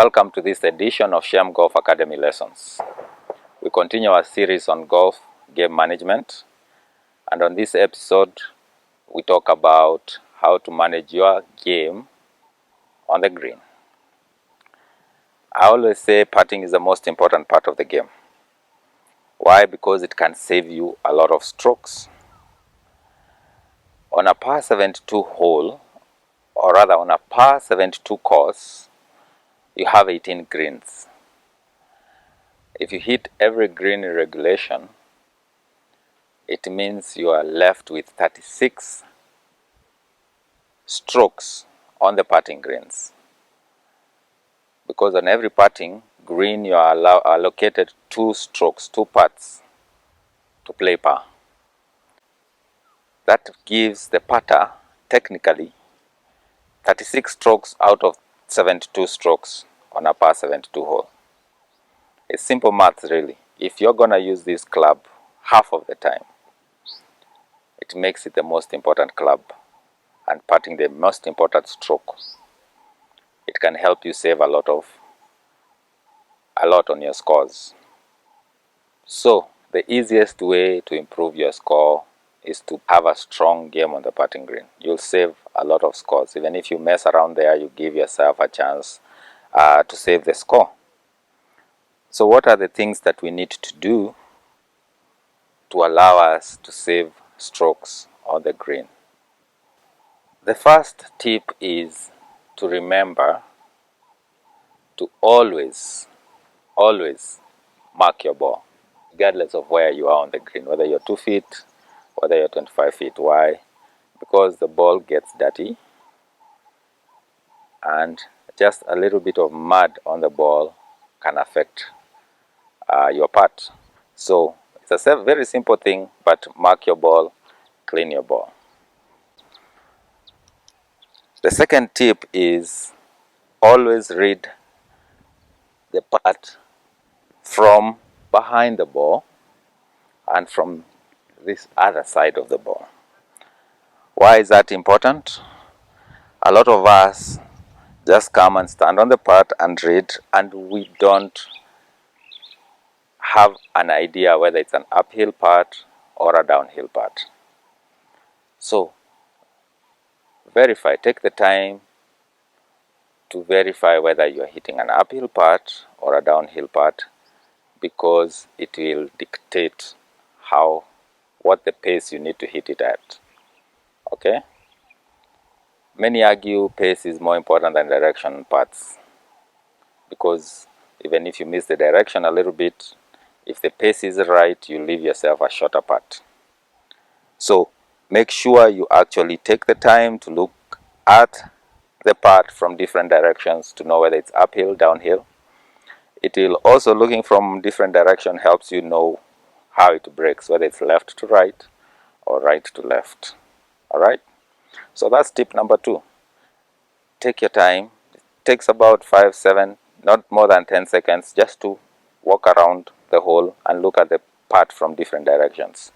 Welcome to this edition of Shem Golf Academy Lessons. We continue our series on golf game management, and on this episode we talk about how to manage your game on the green. I always say putting is the most important part of the game. Why? Because it can save you a lot of strokes. On a par 72 hole, or rather on a par 72 course, you have 18 greens. If you hit every green in regulation, it means you are left with 36 strokes on the putting greens. Because on every putting green you are allocated 2 strokes, 2 putts to play par. That gives the putter technically 36 strokes out of 72 strokes on a par 72 hole. It's simple maths really. If you're going to use this club half of the time, it makes it the most important club and putting the most important stroke. It can help you save a lot on your scores. So the easiest way to improve your score is to have a strong game on the putting green. You'll save a lot of scores. Even if you mess around there, you give yourself a chance to save the score. So what are the things that we need to do to allow us to save strokes on the green? The first tip is to remember to always mark your ball, regardless of where you are on the green, whether you're 2 feet, whether you're 25 feet. Why? Because the ball gets dirty and just a little bit of mud on the ball can affect your putt. So it's a very simple thing, but mark your ball, clean your ball. The second tip is always read the putt from behind the ball and from this other side of the ball. Why is that important? A lot of us just come and stand on the putt and read, and we don't have an idea whether it's an uphill putt or a downhill putt. So verify, take the time to verify whether you are hitting an uphill putt or a downhill putt, because it will dictate what the pace you need to hit it at. Okay? Many argue pace is more important than direction putts, because even if you miss the direction a little bit, if the pace is right, you leave yourself a shorter putt. So make sure you actually take the time to look at the putt from different directions to know whether it's uphill, downhill. It will also, looking from different direction helps you know how it breaks, whether it's left to right or right to left. Alright? So that's tip number 2. Take your time. It takes about 5, 7, not more than 10 seconds just to walk around the hole and look at the putt from different directions.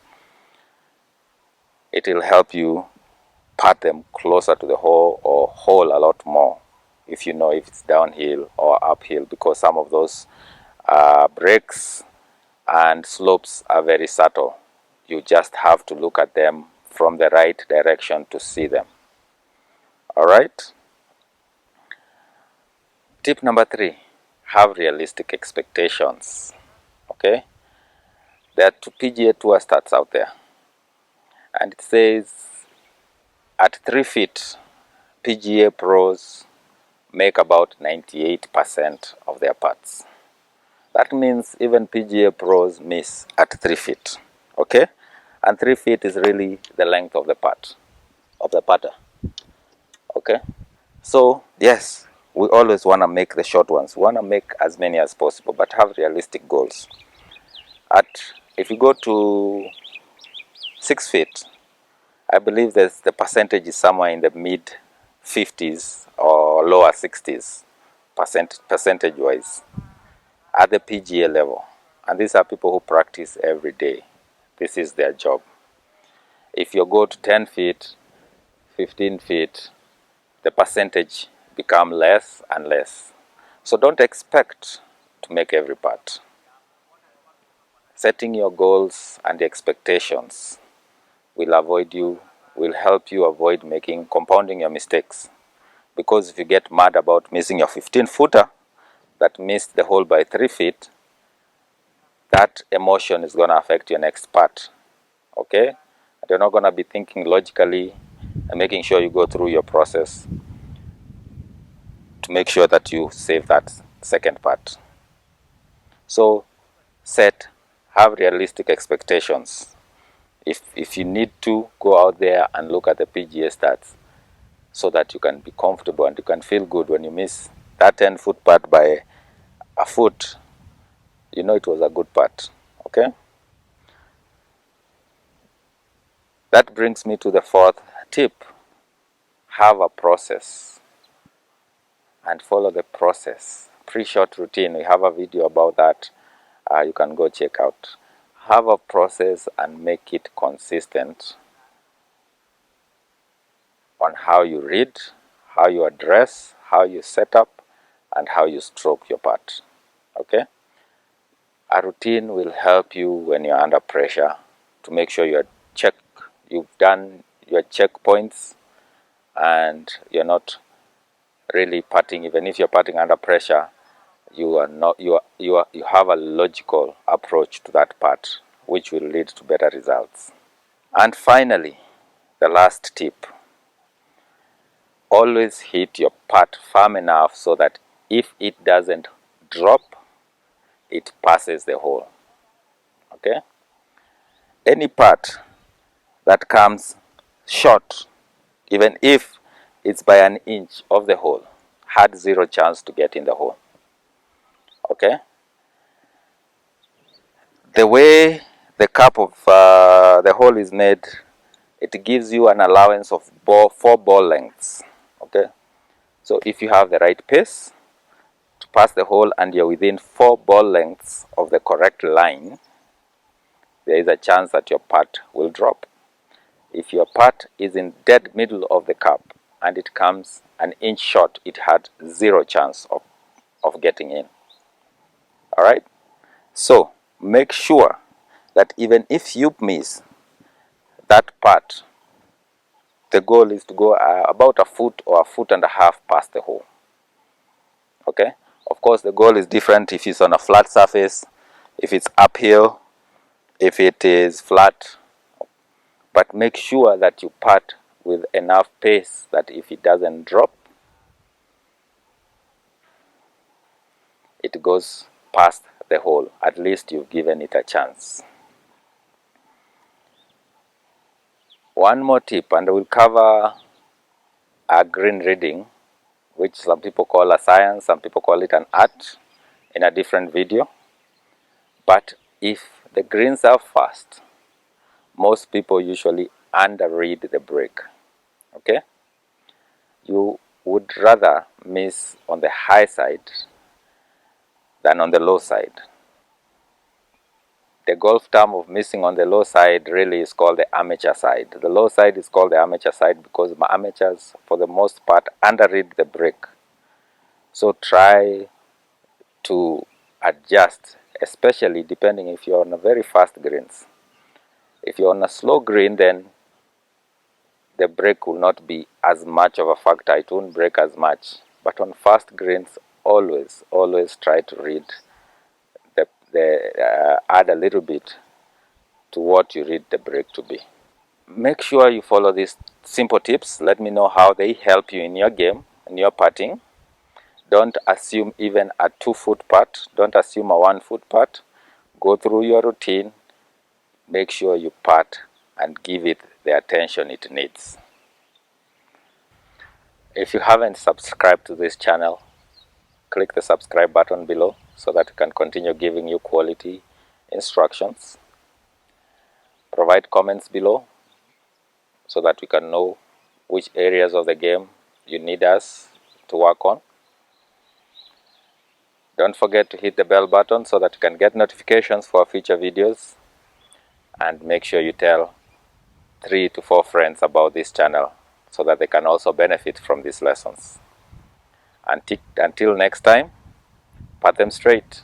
It will help you putt them closer to the hole or hole a lot more if you know if it's downhill or uphill, because some of those breaks and slopes are very subtle. You just have to look at them from the right direction to see them. Alright? Tip number 3, have realistic expectations. Okay? There are 2 PGA Tour stats out there, and it says at 3 feet, PGA pros make about 98% of their putts. That means even PGA pros miss at 3 feet. Okay? And 3 feet is really the length of the putt, of the putter. Okay? So, yes, we always want to make the short ones. We want to make as many as possible, but have realistic goals. If you go to 6 feet, I believe the percentage is somewhere in the mid 50s or lower 60s percentage wise at the PGA level. And these are people who practice every day. This is their job. If you go to 10 feet, 15 feet, the percentage become less and less. So don't expect to make every putt. Setting your goals and expectations will help you avoid compounding your mistakes. Because if you get mad about missing your 15-footer that missed the hole by 3 feet, that emotion is going to affect your next putt. Okay? And you're not going to be thinking logically and making sure you go through your process to make sure that you save that second putt. So have realistic expectations. If you need to, go out there and look at the PGA stats so that you can be comfortable and you can feel good when you miss that 10-foot putt by a foot. You know it was a good putt. Okay? That brings me to the fourth tip. Have a process and follow the process. Pre-shot routine, we have a video about that. You can go check out. Have a process and make it consistent on how you read, how you address, how you set up, and how you stroke your putt. Okay? A routine will help you when you're under pressure to make sure you've done your checkpoints and you're not really putting. Even if you're putting under pressure, you have a logical approach to that putt, which will lead to better results. And finally, the last tip: always hit your putt firm enough so that if it doesn't drop, it passes the hole. Okay? Any putt that comes short, even if it's by an inch of the hole, had zero chance to get in the hole. Okay? The way the cap of the hole is made, it gives you an allowance of 4 ball lengths. Okay? So if you have the right pace to pass the hole and you're within 4 ball lengths of the correct line, there is a chance that your putt will drop. If your putt is in dead middle of the cup and it comes an inch short, it had zero chance of getting in. Alright? So make sure that even if you miss that putt, the goal is to go about a foot or a foot and a half past the hole. Okay? Of course, the goal is different if it's on a flat surface, if it's uphill, if it is flat. But make sure that you putt with enough pace that if it doesn't drop, it goes past the hole. At least you've given it a chance. One more tip, and we'll cover a green reading, which some people call a science, some people call it an art, in a different video. But if the greens are fast, most people usually underread the break. Okay? You would rather miss on the high side than on the low side. The golf term of missing on the low side really is called the amateur side. The low side is called the amateur side because amateurs, for the most part, underread the break. So try to adjust, especially depending if you're on a very fast greens. If you're on a slow green, then the break will not be as much of a factor. It won't break as much. But on fast greens, always try to read add a little bit to what you read the break to be. Make sure you follow these simple tips. Let me know how they help you in your game, in your putting. Don't assume even a 2-foot putt. Don't assume a 1-foot putt. Go through your routine. Make sure you putt and give it the attention it needs. If you haven't subscribed to this channel, click the subscribe button below so that I can continue giving you quality instructions. Provide comments below so that we can know which areas of the game you need us to work on. Don't forget to hit the bell button so that you can get notifications for future videos, and make sure you tell 3 to 4 friends about this channel so that they can also benefit from these lessons. Until next time, them straight.